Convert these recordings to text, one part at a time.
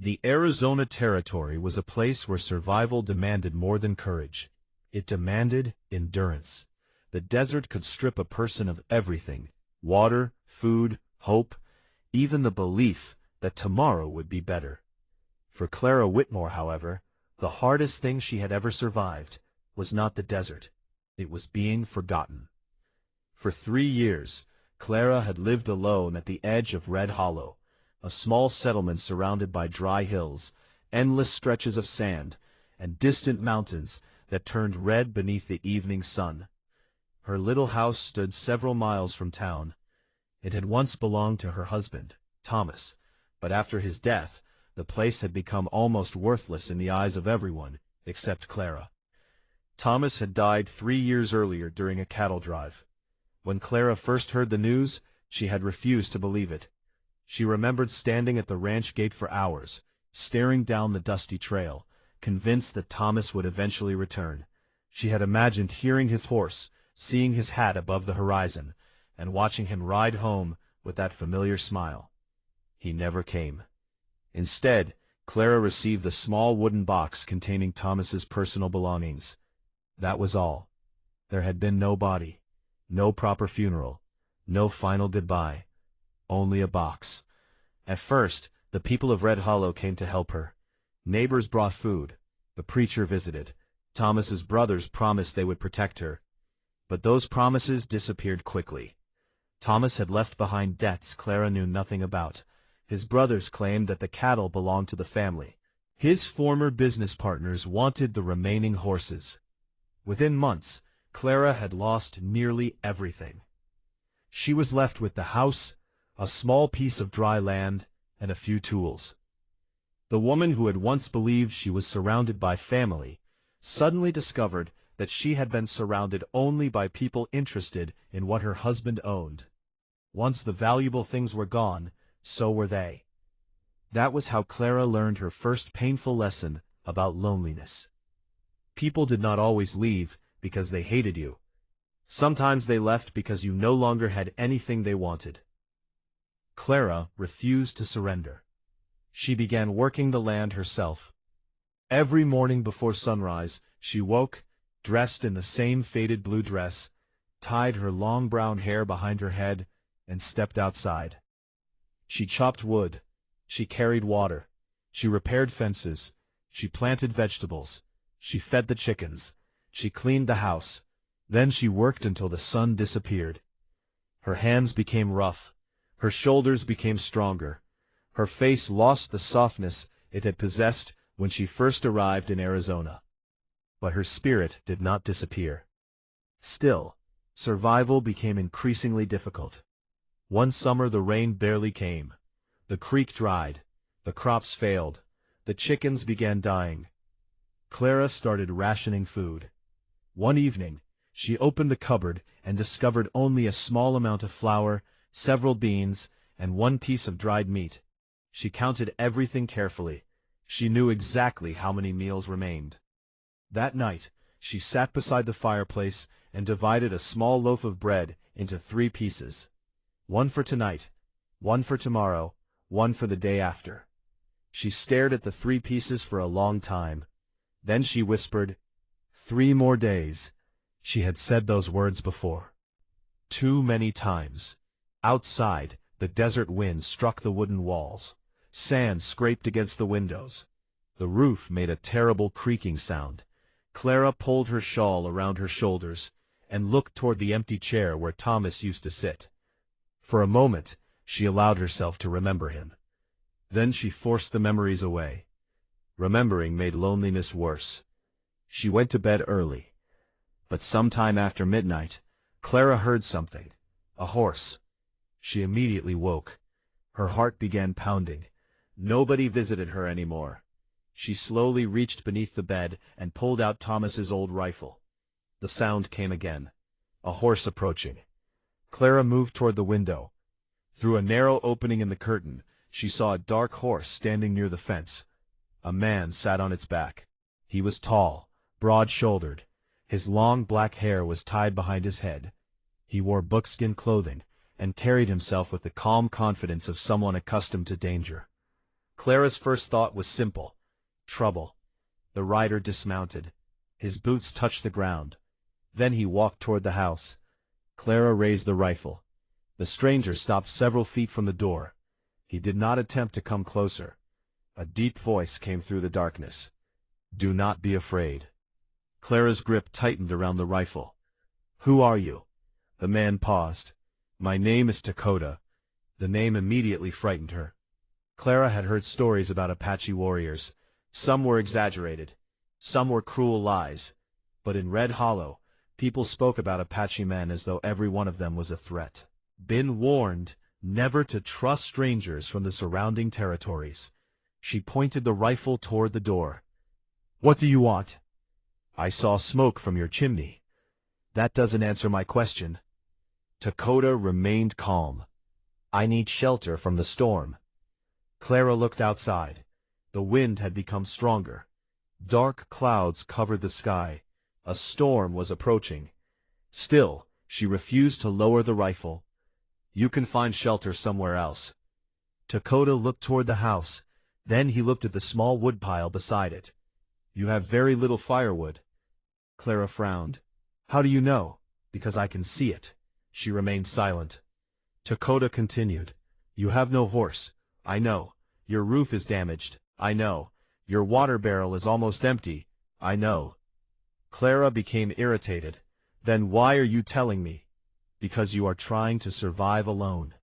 The Arizona Territory was a place where survival demanded more than courage. It demanded endurance. The desert could strip a person of everything: water, food, hope, even the belief that tomorrow would be better. For Clara Whitmore, however, the hardest thing she had ever survived was not the desert. It was being forgotten. For 3 years, Clara had lived alone at the edge of Red Hollow, a small settlement surrounded by dry hills, endless stretches of sand, and distant mountains that turned red beneath the evening sun. Her little house stood several miles from town. It had once belonged to her husband, Thomas, but after his death, the place had become almost worthless in the eyes of everyone except Clara. Thomas had died 3 years earlier during a cattle drive. When Clara first heard the news, she had refused to believe it. She remembered standing at the ranch gate for hours, staring down the dusty trail, convinced that Thomas would eventually return. She had imagined hearing his horse, seeing his hat above the horizon, and watching him ride home with that familiar smile. He never came. Instead, Clara received the small wooden box containing Thomas's personal belongings. That was all. There had been no body, no proper funeral, no final goodbye. Only a box. At first, the people of Red Hollow came to help her. Neighbors brought food. The preacher visited. Thomas's brothers promised they would protect her. But those promises disappeared quickly. Thomas had left behind debts Clara knew nothing about. His brothers claimed that the cattle belonged to the family. His former business partners wanted the remaining horses. Within months, Clara had lost nearly everything. She was left with the house, a small piece of dry land, and a few tools. The woman who had once believed she was surrounded by family suddenly discovered that she had been surrounded only by people interested in what her husband owned. Once the valuable things were gone, so were they. That was how Clara learned her first painful lesson about loneliness. People did not always leave because they hated you. Sometimes they left because you no longer had anything they wanted. Clara refused to surrender. She began working the land herself. Every morning before sunrise, she woke, dressed in the same faded blue dress, tied her long brown hair behind her head, and stepped outside. She chopped wood. She carried water. She repaired fences. She planted vegetables. She fed the chickens. She cleaned the house. Then she worked until the sun disappeared. Her hands became rough. Her shoulders became stronger. Her face lost the softness it had possessed when she first arrived in Arizona. But her spirit did not disappear. Still, survival became increasingly difficult. One summer the rain barely came. The creek dried. The crops failed. The chickens began dying. Clara started rationing food. One evening, she opened the cupboard and discovered only a small amount of flour, several beans, and one piece of dried meat. She counted everything carefully. She knew exactly how many meals remained. That night, she sat beside the fireplace and divided a small loaf of bread into 3 pieces. One for tonight, one for tomorrow, one for the day after. She stared at the 3 pieces for a long time. Then she whispered, 3 more days. She had said those words before. Too many times. Outside, the desert wind struck the wooden walls. Sand scraped against the windows. The roof made a terrible creaking sound. Clara pulled her shawl around her shoulders and looked toward the empty chair where Thomas used to sit. For a moment, she allowed herself to remember him. Then she forced the memories away. Remembering made loneliness worse. She went to bed early. But sometime after midnight, Clara heard something. A horse. She immediately woke. Her heart began pounding. Nobody visited her anymore. She slowly reached beneath the bed and pulled out Thomas's old rifle. The sound came again. A horse approaching. Clara moved toward the window. Through a narrow opening in the curtain, she saw a dark horse standing near the fence. A man sat on its back. He was tall, broad-shouldered. His long black hair was tied behind his head. He wore buckskin clothing and carried himself with the calm confidence of someone accustomed to danger. Clara's first thought was simple. Trouble. The rider dismounted. His boots touched the ground. Then he walked toward the house. Clara raised the rifle. The stranger stopped several feet from the door. He did not attempt to come closer. A deep voice came through the darkness. "Do not be afraid." Clara's grip tightened around the rifle. "Who are you?" The man paused. "My name is Takoda." The name immediately frightened her. Clara had heard stories about Apache warriors. Some were exaggerated. Some were cruel lies. But in Red Hollow, people spoke about Apache men as though every one of them was a threat. Been warned never to trust strangers from the surrounding territories. She pointed the rifle toward the door. "What do you want?" "I saw smoke from your chimney." "That doesn't answer my question." Takoda remained calm. "I need shelter from the storm." Clara looked outside. The wind had become stronger. Dark clouds covered the sky. A storm was approaching. Still, she refused to lower the rifle. "You can find shelter somewhere else." Takoda looked toward the house. Then he looked at the small woodpile beside it. "You have very little firewood." Clara frowned. "How do you know?" "Because I can see it." She remained silent. Takoda continued. "You have no horse." "I know." "Your roof is damaged." "I know." "Your water barrel is almost empty." "I know." Clara became irritated. "Then why are you telling me?" "Because you are trying to survive alone."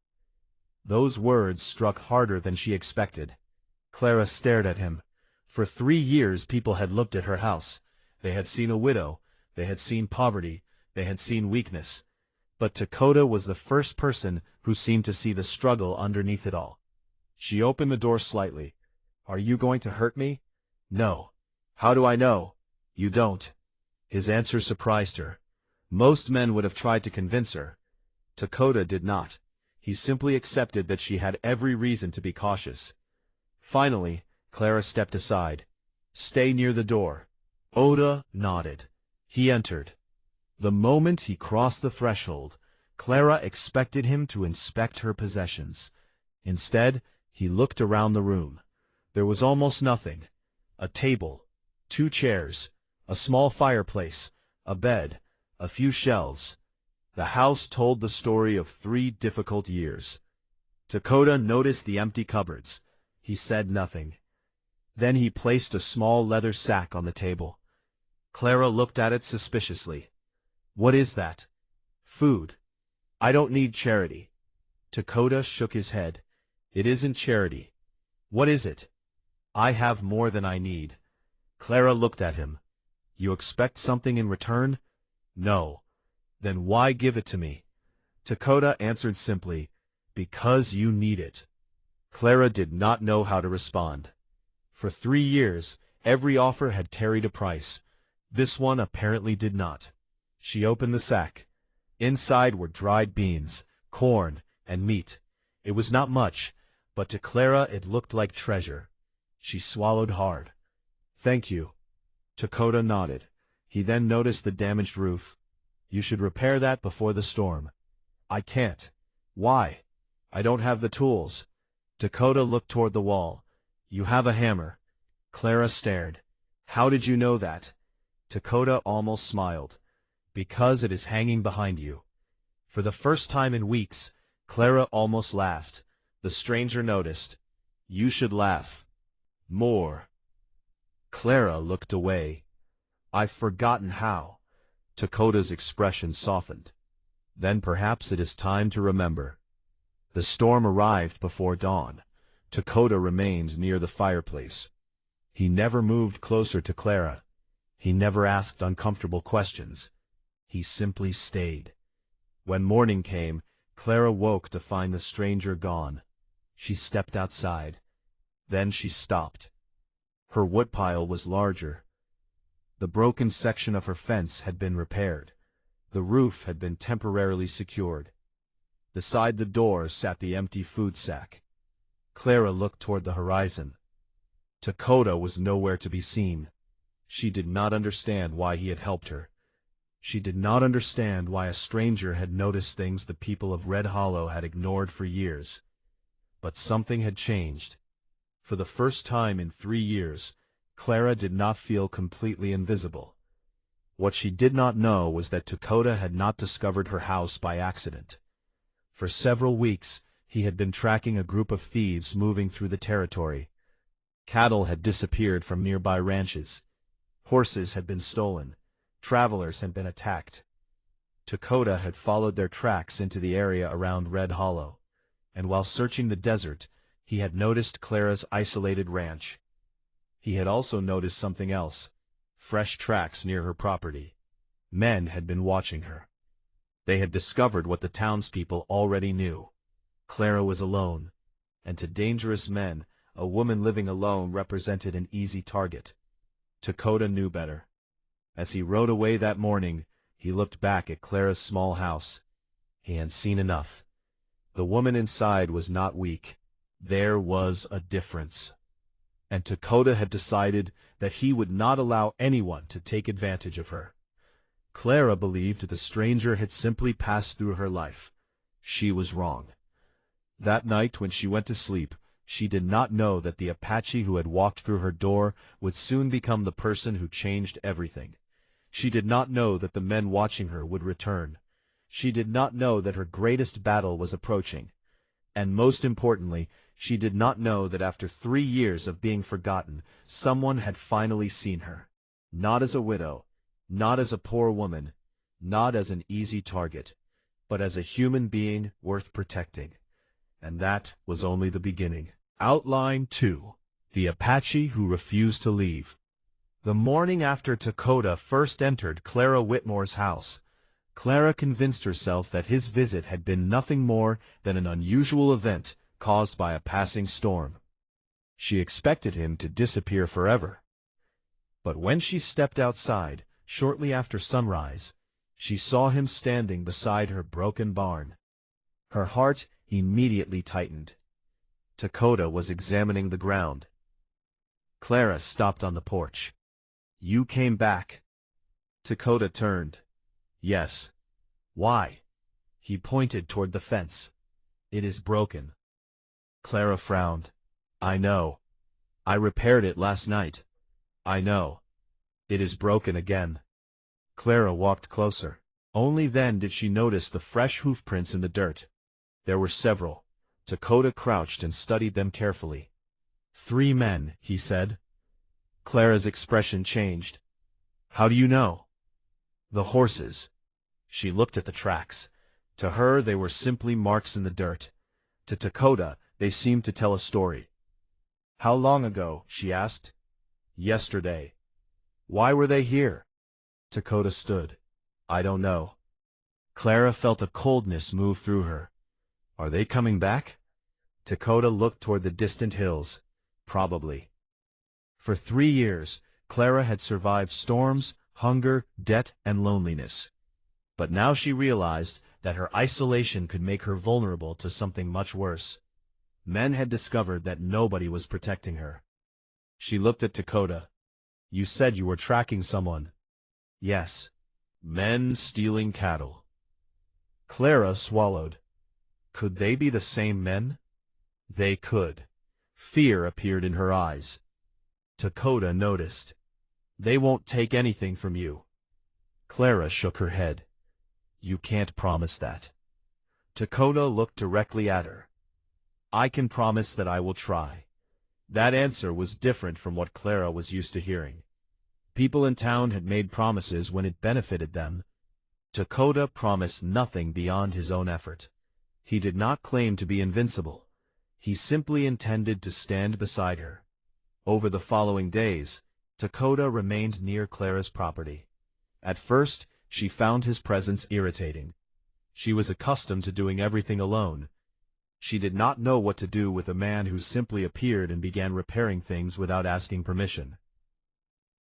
Those words struck harder than she expected. Clara stared at him. For 3 years people had looked at her house. They had seen a widow. They had seen poverty. They had seen weakness. But Takoda was the first person who seemed to see the struggle underneath it all. She opened the door slightly. "Are you going to hurt me?" "No." "How do I know?" "You don't." His answer surprised her. Most men would have tried to convince her. Takoda did not. He simply accepted that she had every reason to be cautious. Finally, Clara stepped aside. "Stay near the door." Oda nodded. He entered. The moment he crossed the threshold, Clara expected him to inspect her possessions. Instead, he looked around the room. There was almost nothing. A table, 2 chairs, a small fireplace, a bed, a few shelves. The house told the story of 3 difficult years. Takoda noticed the empty cupboards. He said nothing. Then he placed a small leather sack on the table. Clara looked at it suspiciously. "What is that?" "Food." "I don't need charity." Takoda shook his head. "It isn't charity." "What is it?" "I have more than I need." Clara looked at him. "You expect something in return?" "No." "Then why give it to me?" Takoda answered simply, "Because you need it." Clara did not know how to respond. For 3 years, every offer had carried a price. This one apparently did not. She opened the sack. Inside were dried beans, corn, and meat. It was not much, but to Clara it looked like treasure. She swallowed hard. "Thank you." Takoda nodded. He then noticed the damaged roof. "You should repair that before the storm." "I can't." "Why?" "I don't have the tools." Takoda looked toward the wall. "You have a hammer." Clara stared. "How did you know that?" Takoda almost smiled. "Because it is hanging behind you." For the first time in weeks, Clara almost laughed. The stranger noticed. "You should laugh more." Clara looked away. "I've forgotten how." Takoda's expression softened. "Then perhaps it is time to remember." The storm arrived before dawn. Takoda remained near the fireplace. He never moved closer to Clara. He never asked uncomfortable questions. He simply stayed. When morning came, Clara woke to find the stranger gone. She stepped outside. Then she stopped. Her woodpile was larger. The broken section of her fence had been repaired. The roof had been temporarily secured. Beside the door sat the empty food sack. Clara looked toward the horizon. Takoda was nowhere to be seen. She did not understand why he had helped her. She did not understand why a stranger had noticed things the people of Red Hollow had ignored for years. But something had changed. For the first time in 3 years, Clara did not feel completely invisible. What she did not know was that Takoda had not discovered her house by accident. For several weeks, he had been tracking a group of thieves moving through the territory. Cattle had disappeared from nearby ranches. Horses had been stolen. Travelers had been attacked. Takoda had followed their tracks into the area around Red Hollow, and while searching the desert, he had noticed Clara's isolated ranch. He had also noticed something else: fresh tracks near her property. Men had been watching her. They had discovered what the townspeople already knew. Clara was alone, and to dangerous men, a woman living alone represented an easy target. Takoda knew better. As he rode away that morning, he looked back at Clara's small house. He had seen enough. The woman inside was not weak. There was a difference. And Takoda had decided that he would not allow anyone to take advantage of her. Clara believed the stranger had simply passed through her life. She was wrong. That night when she went to sleep, she did not know that the Apache who had walked through her door would soon become the person who changed everything. She did not know that the men watching her would return. She did not know that her greatest battle was approaching. And most importantly, she did not know that after 3 years of being forgotten, someone had finally seen her. Not as a widow, not as a poor woman, not as an easy target, but as a human being worth protecting. And that was only the beginning. Outline 2. The Apache Who Refused to Leave. The morning after Takoda first entered Clara Whitmore's house, Clara convinced herself that his visit had been nothing more than an unusual event caused by a passing storm. She expected him to disappear forever. But when she stepped outside, shortly after sunrise, she saw him standing beside her broken barn. Her heart immediately tightened. Takoda was examining the ground. Clara stopped on the porch. "You came back." Takoda turned. "Yes." "Why?" He pointed toward the fence. "It is broken." Clara frowned. "I know. I repaired it last night." "I know. It is broken again." Clara walked closer. Only then did she notice the fresh hoofprints in the dirt. There were several. Takoda crouched and studied them carefully. "3 men," he said. Clara's expression changed. "How do you know?" "The horses." She looked at the tracks. To her they were simply marks in the dirt. To Takoda they seemed to tell a story. "How long ago?" she asked. "Yesterday." "Why were they here?" Takoda stood. "I don't know." Clara felt a coldness move through her. "Are they coming back?" Takoda looked toward the distant hills. "Probably." For 3 years, Clara had survived storms, hunger, debt, and loneliness. But now she realized that her isolation could make her vulnerable to something much worse. Men had discovered that nobody was protecting her. She looked at Takoda. "You said you were tracking someone." "Yes." "Men stealing cattle." Clara swallowed. Could they be the same men? They could. Fear appeared in her eyes. Takoda noticed. "They won't take anything from you." Clara shook her head. "You can't promise that." Takoda looked directly at her. "I can promise that I will try." That answer was different from what Clara was used to hearing. People in town had made promises when it benefited them. Takoda promised nothing beyond his own effort. He did not claim to be invincible. He simply intended to stand beside her. Over the following days, Takoda remained near Clara's property. At first, she found his presence irritating. She was accustomed to doing everything alone. She did not know what to do with a man who simply appeared and began repairing things without asking permission.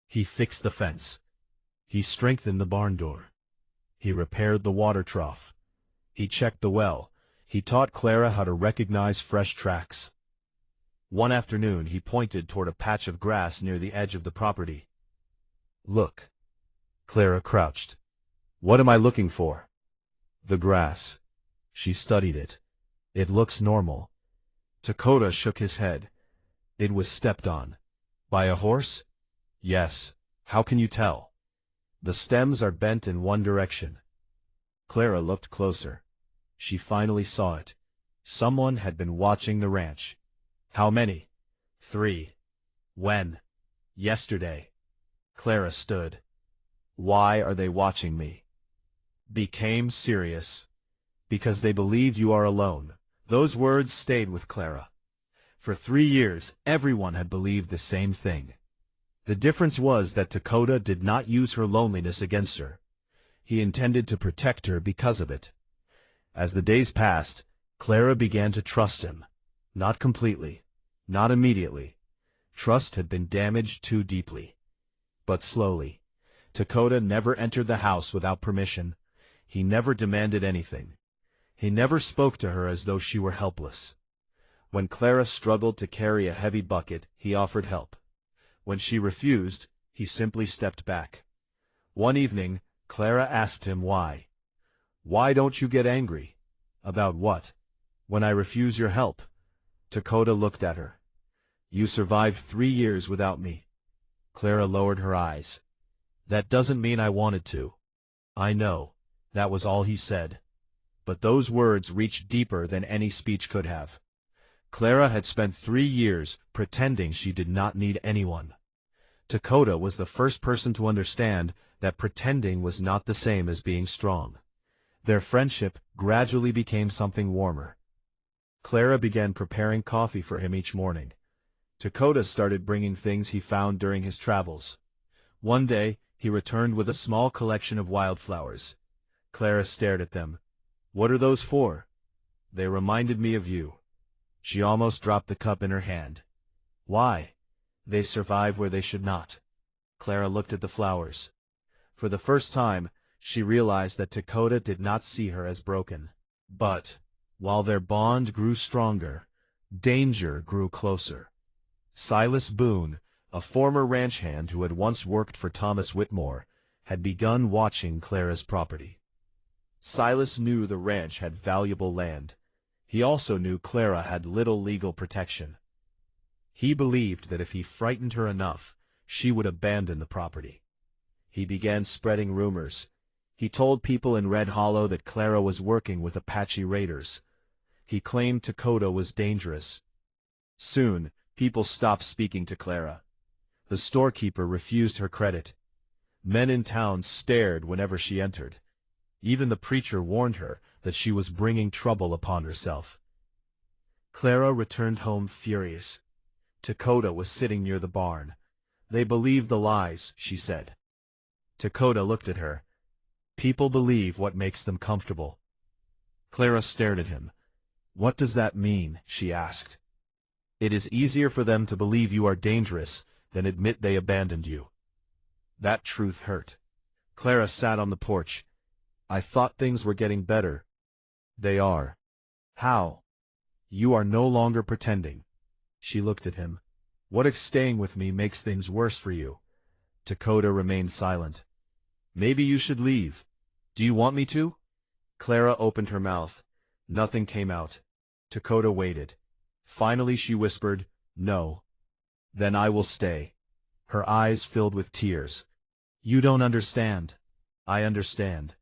He fixed the fence. He strengthened the barn door. He repaired the water trough. He checked the well. He taught Clara how to recognize fresh tracks. One afternoon he pointed toward a patch of grass near the edge of the property. "Look." Clara crouched. "What am I looking for?" "The grass." She studied it. "It looks normal." Takoda shook his head. It was stepped on. By a horse? Yes. How can you tell? The stems are bent in one direction. Clara looked closer. She finally saw it. Someone had been watching the ranch. How many? 3. When? Yesterday. Clara stood. Why are they watching me? Became serious. Because they believe you are alone. Those words stayed with Clara. For 3 years, everyone had believed the same thing. The difference was that Takoda did not use her loneliness against her. He intended to protect her because of it. As the days passed, Clara began to trust him. Not completely. Not immediately. Trust had been damaged too deeply. But slowly. Takoda never entered the house without permission. He never demanded anything. He never spoke to her as though she were helpless. When Clara struggled to carry a heavy bucket, he offered help. When she refused, he simply stepped back. One evening, Clara asked him why. Why don't you get angry? About what? When I refuse your help. Takoda looked at her. You survived 3 years without me. Clara lowered her eyes. That doesn't mean I wanted to. I know. That was all he said. But those words reached deeper than any speech could have. Clara had spent 3 years pretending she did not need anyone. Takoda was the first person to understand that pretending was not the same as being strong. Their friendship gradually became something warmer. Clara began preparing coffee for him each morning. Takoda started bringing things he found during his travels. One day, he returned with a small collection of wildflowers. Clara stared at them. What are those for? They reminded me of you. She almost dropped the cup in her hand. Why? They survive where they should not. Clara looked at the flowers. For the first time, she realized that Takoda did not see her as broken. But, while their bond grew stronger, danger grew closer. Silas Boone, a former ranch hand who had once worked for Thomas Whitmore, had begun watching Clara's property. Silas knew the ranch had valuable land. He also knew Clara had little legal protection. He believed that if he frightened her enough, she would abandon the property. He began spreading rumors. He told people in Red Hollow that Clara was working with Apache raiders. He claimed Takoda was dangerous. Soon, people stopped speaking to Clara. The storekeeper refused her credit. Men in town stared whenever she entered. Even the preacher warned her that she was bringing trouble upon herself. Clara returned home furious. Takoda was sitting near the barn. They believed the lies, she said. Takoda looked at her. People believe what makes them comfortable. Clara stared at him. What does that mean? She asked. It is easier for them to believe you are dangerous than admit they abandoned you. That truth hurt. Clara sat on the porch. I thought things were getting better. They are. How? You are no longer pretending. She looked at him. What if staying with me makes things worse for you? Takoda remained silent. Maybe you should leave. Do you want me to? Clara opened her mouth. Nothing came out. Takoda waited. Finally she whispered, No. Then I will stay. Her eyes filled with tears. You don't understand. I understand.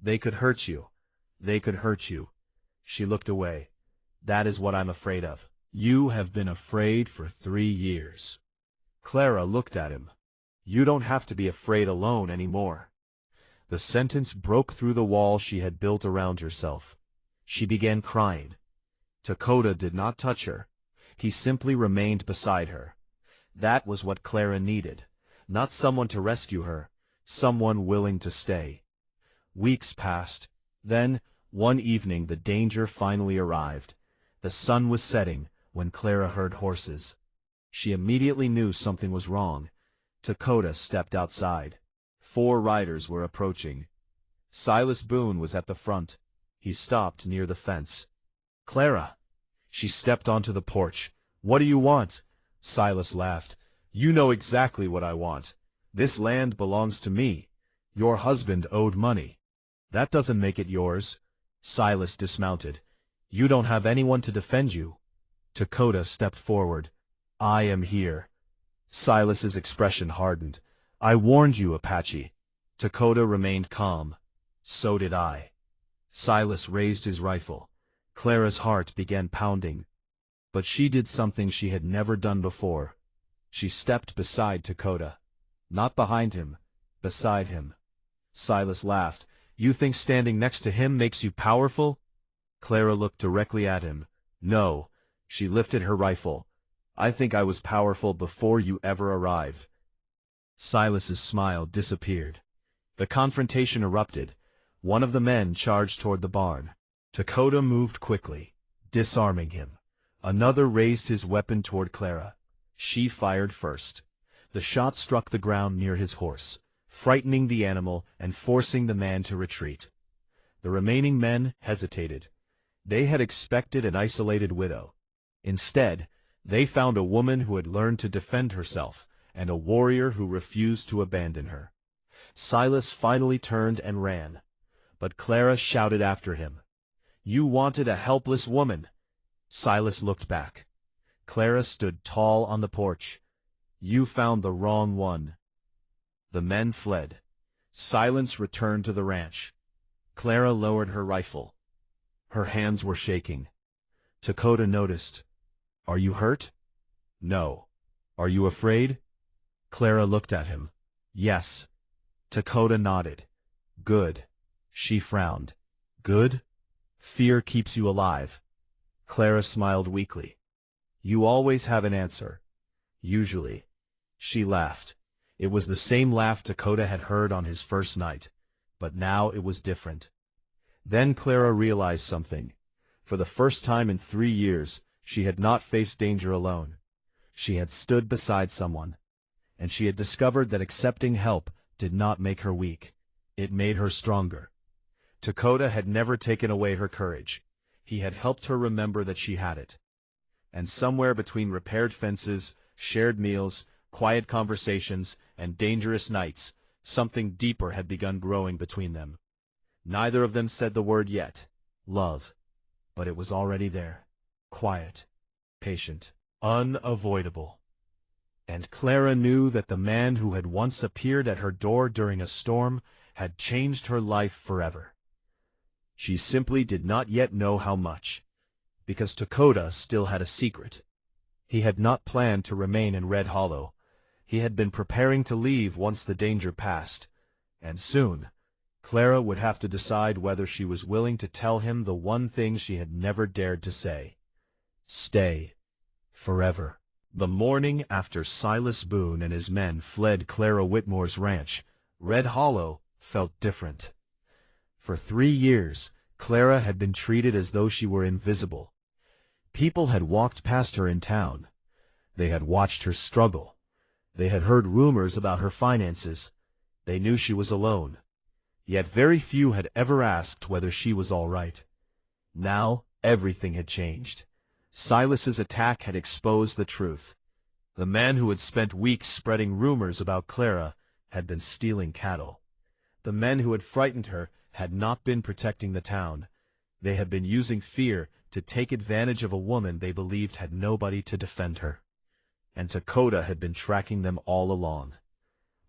They could hurt you. They could hurt you. She looked away. That is what I'm afraid of. You have been afraid for 3 years. Clara looked at him. You don't have to be afraid alone anymore. The sentence broke through the wall she had built around herself. She began crying. Takoda did not touch her. He simply remained beside her. That was what Clara needed. Not someone to rescue her. Someone willing to stay. Weeks passed. Then, one evening the danger finally arrived. The sun was setting when Clara heard horses. She immediately knew something was wrong. Takoda stepped outside. 4 riders were approaching. Silas Boone was at the front. He stopped near the fence. Clara! She stepped onto the porch. What do you want? Silas laughed. You know exactly what I want. This land belongs to me. Your husband owed money. That doesn't make it yours. Silas dismounted. You don't have anyone to defend you. Takoda stepped forward. I am here. Silas's expression hardened. I warned you, Apache. Takoda remained calm. So did I. Silas raised his rifle. Clara's heart began pounding. But she did something she had never done before. She stepped beside Takoda. Not behind him, beside him. Silas laughed. You think standing next to him makes you powerful? Clara looked directly at him. No. She lifted her rifle. I think I was powerful before you ever arrived. Silas's smile disappeared. The confrontation erupted. One of the men charged toward the barn. Takoda moved quickly, disarming him. Another raised his weapon toward Clara. She fired first. The shot struck the ground near his horse, frightening the animal and forcing the man to retreat. The remaining men hesitated. They had expected an isolated widow. Instead, they found a woman who had learned to defend herself, and a warrior who refused to abandon her. Silas finally turned and ran. But Clara shouted after him. You wanted a helpless woman. Silas looked back. Clara stood tall on the porch. You found the wrong one. The men fled. Silence returned to the ranch. Clara lowered her rifle. Her hands were shaking. Takoda noticed. Are you hurt? No. Are you afraid? Clara looked at him. Yes. Takoda nodded. Good. She frowned. Good? Fear keeps you alive. Clara smiled weakly. You always have an answer. Usually. She laughed. It was the same laugh Takoda had heard on his first night, but now it was different. Then Clara realized something. For the first time in 3 years, she had not faced danger alone. She had stood beside someone. And she had discovered that accepting help did not make her weak. It made her stronger. Takoda had never taken away her courage. He had helped her remember that she had it. And somewhere between repaired fences, shared meals, quiet conversations, and dangerous nights, something deeper had begun growing between them. Neither of them said the word yet, love, but it was already there, quiet, patient, unavoidable. And Clara knew that the man who had once appeared at her door during a storm had changed her life forever. She simply did not yet know how much, because Takoda still had a secret. He had not planned to remain in Red Hollow. He had been preparing to leave once the danger passed, and soon, Clara would have to decide whether she was willing to tell him the one thing she had never dared to say. Stay. Forever. The morning after Silas Boone and his men fled Clara Whitmore's ranch, Red Hollow felt different. For 3 years, Clara had been treated as though she were invisible. People had walked past her in town. They had watched her struggle. They had heard rumors about her finances. They knew she was alone. Yet very few had ever asked whether she was all right. Now, everything had changed. Silas's attack had exposed the truth. The man who had spent weeks spreading rumors about Clara had been stealing cattle. The men who had frightened her had not been protecting the town. They had been using fear to take advantage of a woman they believed had nobody to defend her. And Takoda had been tracking them all along.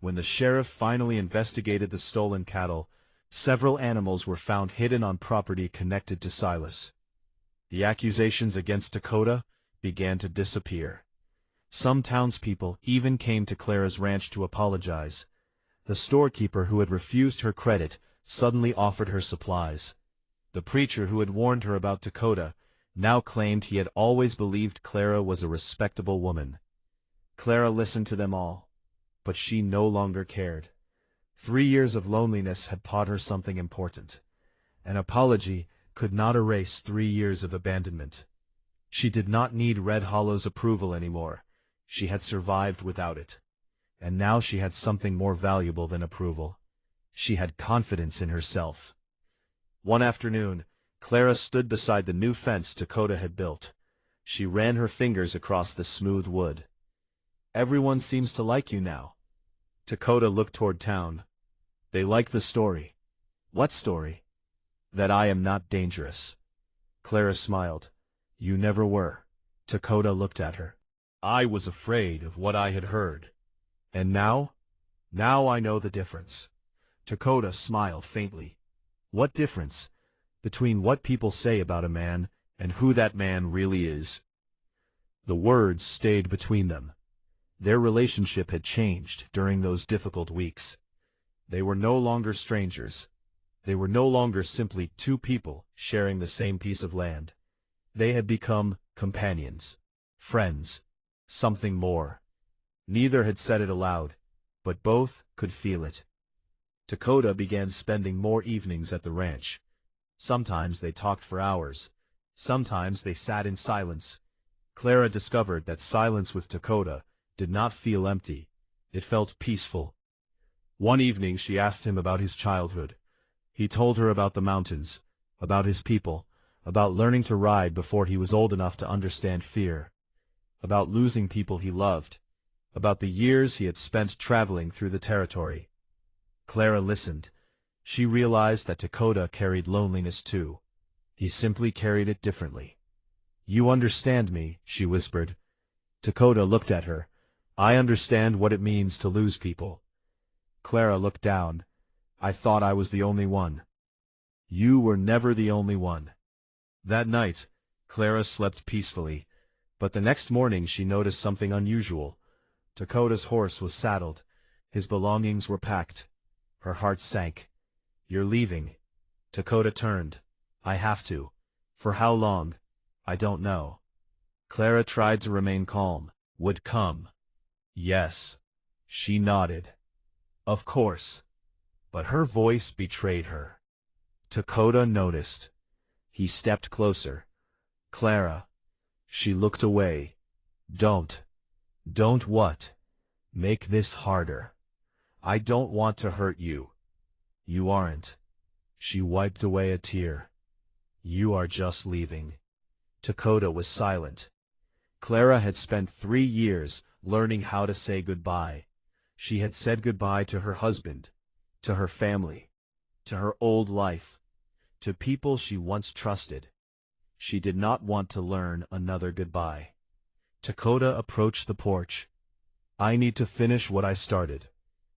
When the sheriff finally investigated the stolen cattle, several animals were found hidden on property connected to Silas. The accusations against Takoda began to disappear. Some townspeople even came to Clara's ranch to apologize. The storekeeper who had refused her credit suddenly offered her supplies. The preacher who had warned her about Takoda now claimed he had always believed Clara was a respectable woman. Clara listened to them all, but she no longer cared. 3 years of loneliness had taught her something important. An apology could not erase 3 years of abandonment. She did not need Red Hollow's approval anymore. She had survived without it. And now she had something more valuable than approval. She had confidence in herself. One afternoon, Clara stood beside the new fence Takoda had built. She ran her fingers across the smooth wood. Everyone seems to like you now. Takoda looked toward town. They like the story. What story? That I am not dangerous. Clara smiled. You never were. Takoda looked at her. I was afraid of what I had heard. And now I know the difference. Takoda smiled faintly. What difference? Between what people say about a man and who that man really is. The words stayed between them. Their relationship had changed during those difficult weeks. They were no longer strangers. They were no longer simply two people sharing the same piece of land. They had become companions, friends, something more. Neither had said it aloud, but both could feel it. Takoda began spending more evenings at the ranch. Sometimes they talked for hours. Sometimes they sat in silence. Clara discovered that silence with Takoda did not feel empty. It felt peaceful. One evening she asked him about his childhood. He told her about the mountains, about his people, about learning to ride before he was old enough to understand fear, about losing people he loved, about the years he had spent traveling through the territory. Clara listened. She realized that Takoda carried loneliness too. He simply carried it differently. "You understand me," she whispered. Takoda looked at her. "I understand what it means to lose people." Clara looked down. "I thought I was the only one." "You were never the only one." That night, Clara slept peacefully, but the next morning she noticed something unusual. Takoda's horse was saddled. His belongings were packed. Her heart sank. "You're leaving." Takoda turned. "I have to. For how long? I don't know." Clara tried to remain calm. "Would come." "Yes." She nodded. "Of course." But her voice betrayed her. Takoda noticed. He stepped closer. "Clara." She looked away. "Don't." "Don't what?" "Make this harder. I don't want to hurt you." "You aren't." She wiped away a tear. "You are just leaving." Takoda was silent. Clara had spent 3 years learning how to say goodbye. She had said goodbye to her husband, to her family, to her old life, to people she once trusted. She did not want to learn another goodbye. Takoda approached the porch. "I need to finish what I started."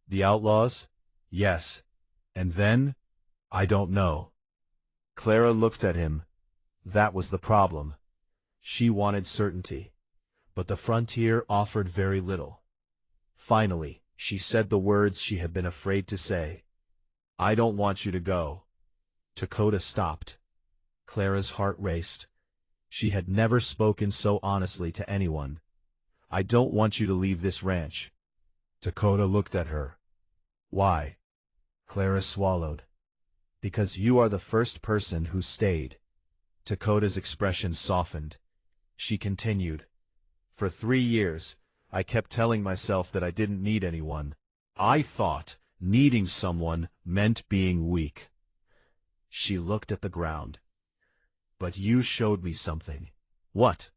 "The outlaws?" "Yes." "And then?" "I don't know." Clara looked at him. That was the problem. She wanted certainty. But the frontier offered very little. Finally, she said the words she had been afraid to say. "I don't want you to go." Takoda stopped. Clara's heart raced. She had never spoken so honestly to anyone. "I don't want you to leave this ranch." Takoda looked at her. "Why?" Clara swallowed. "Because you are the first person who stayed." Takoda's expression softened. She continued. "For 3 years, I kept telling myself that I didn't need anyone. I thought needing someone meant being weak." She looked at the ground. "But you showed me something." "What?"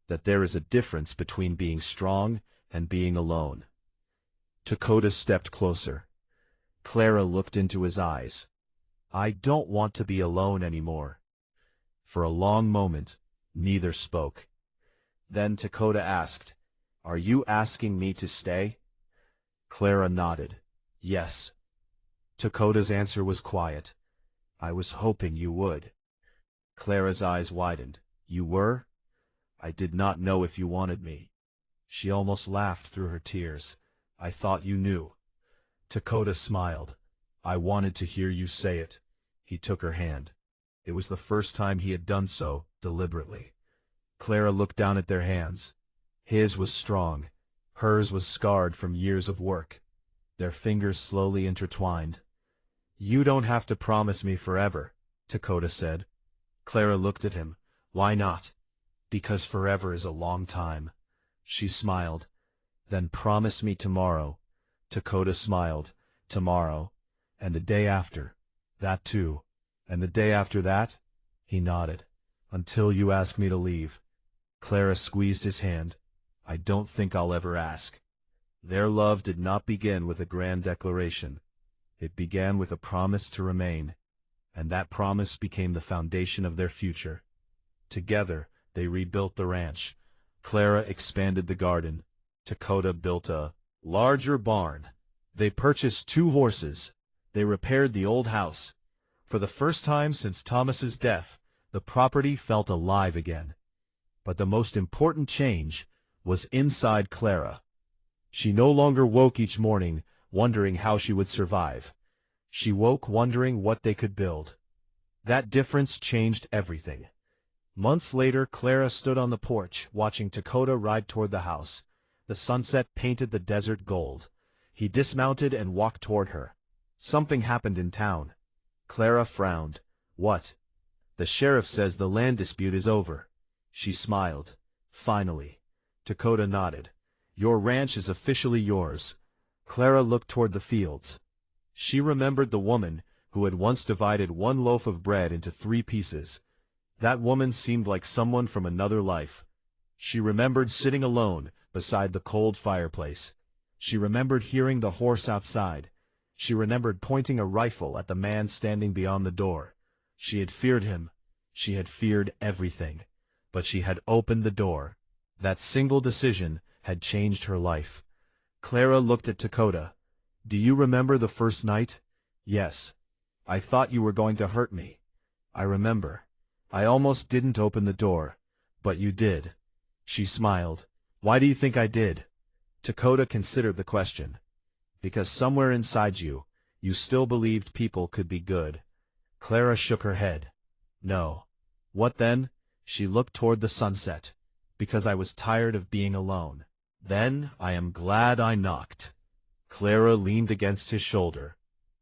"That there is a difference between being strong and being alone." Takoda stepped closer. Clara looked into his eyes. "I don't want to be alone anymore." For a long moment, neither spoke. Then Takoda asked, "Are you asking me to stay?" Clara nodded. "Yes." Takoda's answer was quiet. "I was hoping you would." Clara's eyes widened. "You were?" "I did not know if you wanted me." She almost laughed through her tears. "I thought you knew." Takoda smiled. "I wanted to hear you say it." He took her hand. It was the first time he had done so, deliberately. Clara looked down at their hands. His was strong. Hers was scarred from years of work. Their fingers slowly intertwined. "You don't have to promise me forever," Takoda said. Clara looked at him. "Why not?" "Because forever is a long time." She smiled. "Then promise me tomorrow." Takoda smiled. "Tomorrow. And the day after." "That too." "And the day after that?" He nodded. "Until you ask me to leave." Clara squeezed his hand. "I don't think I'll ever ask." Their love did not begin with a grand declaration. It began with a promise to remain, and that promise became the foundation of their future. Together, they rebuilt the ranch. Clara expanded the garden. Takoda built a larger barn. They purchased 2 horses. They repaired the old house. For the first time since Thomas's death, the property felt alive again. But the most important change was inside Clara. She no longer woke each morning wondering how she would survive. She woke wondering what they could build. That difference changed everything. Months later, Clara stood on the porch, watching Takoda ride toward the house. The sunset painted the desert gold. He dismounted and walked toward her. Something happened in town. Clara frowned. What? The sheriff says the land dispute is over. She smiled. Finally. Takoda nodded. Your ranch is officially yours. Clara looked toward the fields. She remembered the woman who had once divided 1 loaf of bread into 3 pieces. That woman seemed like someone from another life. She remembered sitting alone beside the cold fireplace. She remembered hearing the horse outside. She remembered pointing a rifle at the man standing beyond the door. She had feared him. She had feared everything. But she had opened the door. That single decision had changed her life. Clara looked at Takoda. Do you remember the first night? Yes. I thought you were going to hurt me. I remember. I almost didn't open the door. But you did. She smiled. Why do you think I did? Takoda considered the question. Because somewhere inside you, you still believed people could be good. Clara shook her head. No. What then? She looked toward the sunset. Because I was tired of being alone. Then I am glad I knocked. Clara leaned against his shoulder.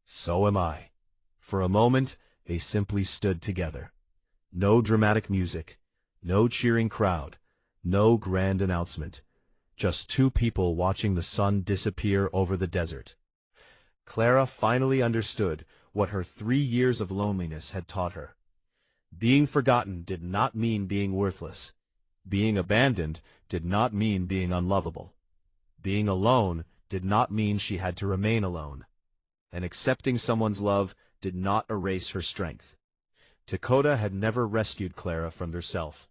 So am I. For a moment, they simply stood together. No dramatic music, no cheering crowd, no grand announcement. Just 2 people watching the sun disappear over the desert. Clara finally understood what her 3 years of loneliness had taught her. Being forgotten did not mean being worthless. Being abandoned did not mean being unlovable. Being alone did not mean she had to remain alone. And accepting someone's love did not erase her strength. Takoda had never rescued Clara from herself.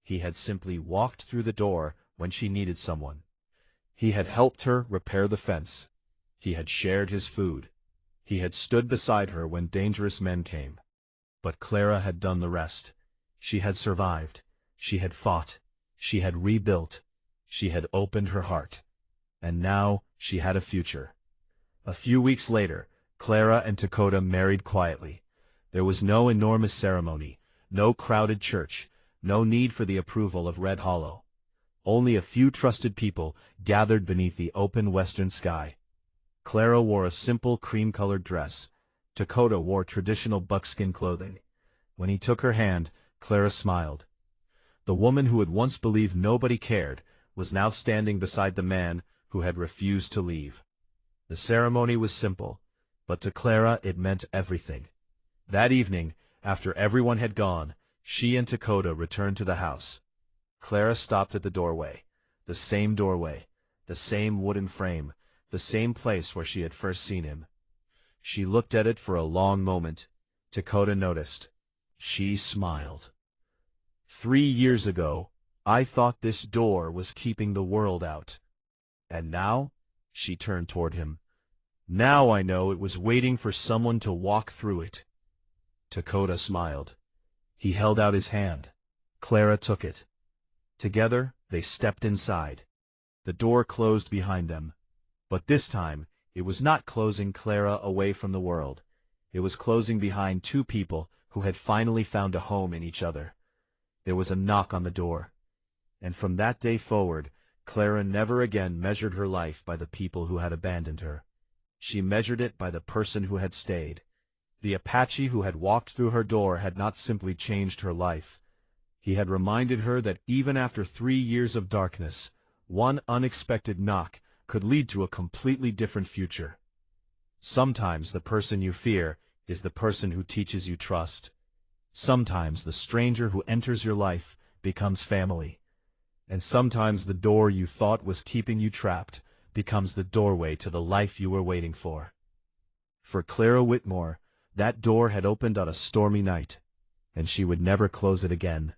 He had simply walked through the door when she needed someone. He had helped her repair the fence. He had shared his food. He had stood beside her when dangerous men came. But Clara had done the rest. She had survived. She had fought. She had rebuilt. She had opened her heart. And now she had a future. A few weeks later, Clara and Takoda married quietly. There was no enormous ceremony, no crowded church, no need for the approval of Red Hollow. Only a few trusted people gathered beneath the open western sky. Clara wore a simple cream-colored dress. Takoda wore traditional buckskin clothing. When he took her hand, Clara smiled. The woman who had once believed nobody cared was now standing beside the man who had refused to leave. The ceremony was simple, but to Clara it meant everything. That evening, after everyone had gone, she and Takoda returned to the house. Clara stopped at the doorway, the same wooden frame, the same place where she had first seen him. She looked at it for a long moment. Takoda noticed. She smiled. 3 years ago, I thought this door was keeping the world out. And now, she turned toward him. Now I know it was waiting for someone to walk through it. Takoda smiled. He held out his hand. Clara took it. Together, they stepped inside. The door closed behind them. But this time, it was not closing Clara away from the world. It was closing behind 2 people who had finally found a home in each other. There was a knock on the door. And from that day forward, Clara never again measured her life by the people who had abandoned her. She measured it by the person who had stayed. The Apache who had walked through her door had not simply changed her life. He had reminded her that even after 3 years of darkness, one unexpected knock could lead to a completely different future. Sometimes the person you fear is the person who teaches you trust. Sometimes the stranger who enters your life becomes family. And sometimes the door you thought was keeping you trapped becomes the doorway to the life you were waiting for. For Clara Whitmore, that door had opened on a stormy night, and she would never close it again.